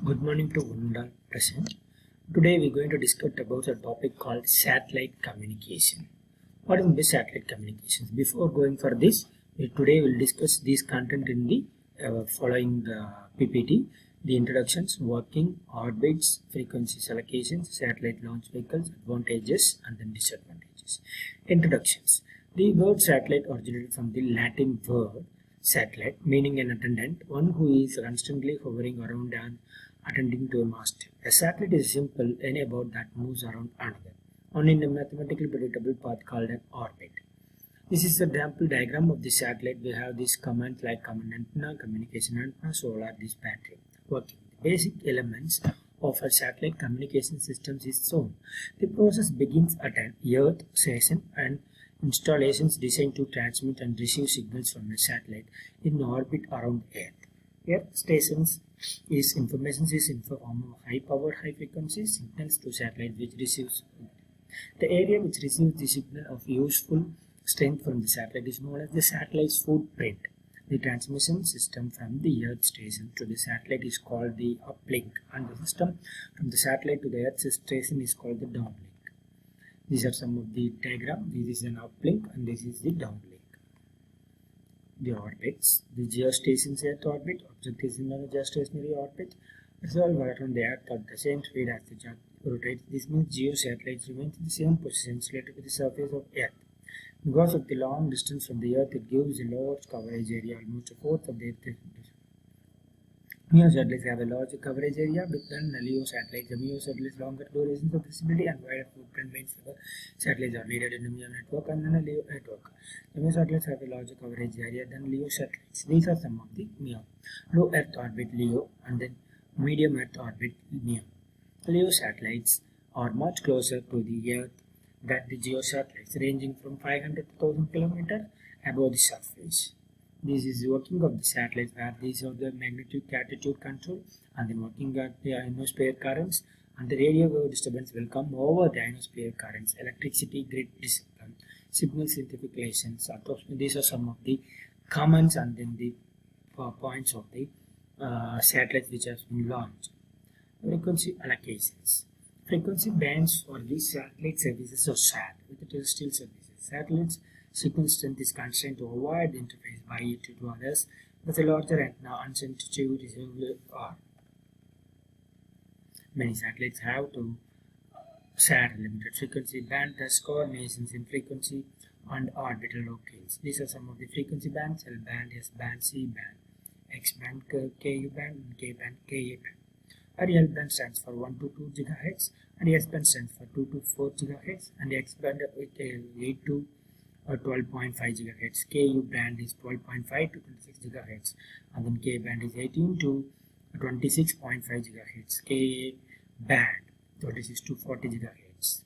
Good morning to one and all present. Today we are going to discuss about a topic called satellite communication. What is this satellite communications? Before going for this, today we will discuss this content in the following PPT. The introductions, working, orbits, frequencies allocations, satellite launch vehicles, advantages and then disadvantages. Introductions. The word satellite originated from the Latin word satellite, meaning an attendant, one who is constantly hovering around and attending to a master. A satellite is a simple any about that moves around another, on in a mathematically predictable path called an orbit. This is a sample diagram of the satellite. We have these commands like command antenna, communication antenna, solar, this battery. Working. The basic elements of a satellite communication system is shown. The process begins at an Earth station and installations designed to transmit and receive signals from a satellite in orbit around Earth. Earth stations is information is in form of high power, high frequency signals to satellite which receives. The area which receives the signal of useful strength from the satellite is known as the satellite's footprint. The transmission system from the Earth station to the satellite is called the uplink, and the system from the satellite to the Earth station is called the downlink. These are some of the diagram. This is an uplink and this is the downlink. The orbits, the geostation's Earth orbit, object is in a geostationary orbit, revolve around the Earth at the same speed as the Earth rotates. This means geosatellites remain in the same position related to the surface of Earth. Because of the long distance from the Earth, it gives a large coverage area, almost a fourth of the Earth. MEO satellites have a larger coverage area than LEO satellites. The MEO satellites longer durations of visibility and wider footprint means the satellites are needed in the MEO network and then a LEO network. The MEO satellites have a larger coverage area than LEO satellites. These are some of the MEO. Low Earth orbit LEO and then medium Earth orbit MEO. LEO satellites are much closer to the Earth than the GEO satellites, ranging from 500 to 1000 km above the surface. This is working of the satellites where these are the magnitude attitude control and then working at the ionosphere currents, and the radio wave disturbance will come over the ionosphere currents, electricity grid discipline, signal certifications. These are some of the commands and then the points of the satellites which has been launched. Frequency allocations. Frequency bands for the satellite services of SAT with the terrestrial services. Satellites sequence strength is constrained to avoid the interface by it to others with a larger antenna and sensitive receiver are. Many satellites have to SAT limited frequency band thus coordinations in frequency and orbital locales. These are some of the frequency bands: L band, S band, C band, X band, Ku band, and K band, Ka band. L band stands for 1 to 2 GHz and S band stands for 2 to 4 GHz and X band 8 to 12.5 GHz. Ku band is 12.5 to 26 GHz and then K band is 18 to 26.5 GHz. Ka band 36 to 40 GHz.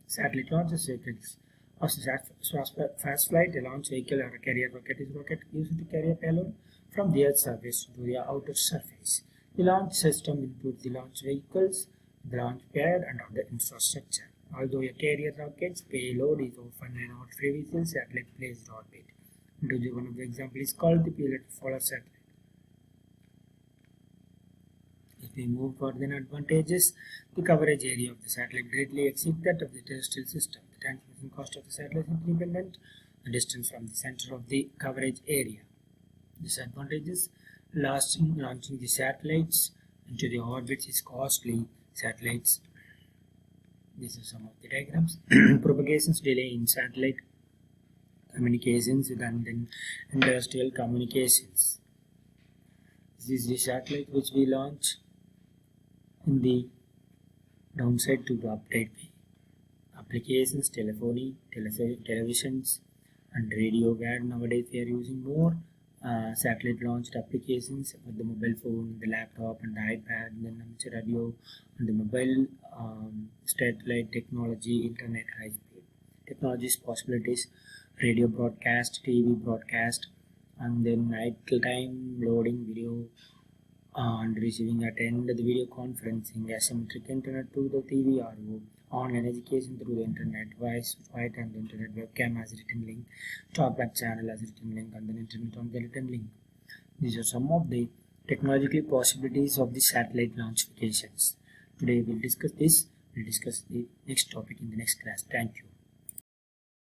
Satellite launches vehicles. Fast flight, a launch vehicle or a carrier rocket is rocket used to carry a payload from the Earth's surface to the outer surface. The launch system includes the launch vehicles, the launch pad, and other infrastructure. Although a carrier rocket's payload is often not trivial, satellite placed orbit. One of the examples is called the Pilot Polar satellite. If we move further in advantages, the coverage area of the satellite greatly exceeds that of the terrestrial system. The transmission cost of the satellite is independent, the distance from the center of the coverage area. Disadvantages: launching the satellites into the orbits is costly. Satellites. These are some of the diagrams. Propagations delay in satellite communications and then industrial communications. This is the satellite which we launch in the downside to the update applications, telephony, televisions and radio, where nowadays they are using more satellite launched applications with the mobile phone, the laptop and the iPad, and then amateur radio and the mobile satellite technology, internet, high speed technologies, possibilities, radio broadcast, TV broadcast, and then night time loading video and receiving attend the video conferencing, asymmetric internet to the TV RO, online education through the internet, voice, white and internet, webcam as written link, talkback channel as written link, and then internet on the written link. These are some of the technological possibilities of the satellite launchifications. Today we'll discuss this. We'll discuss the next topic in the next class. Thank you.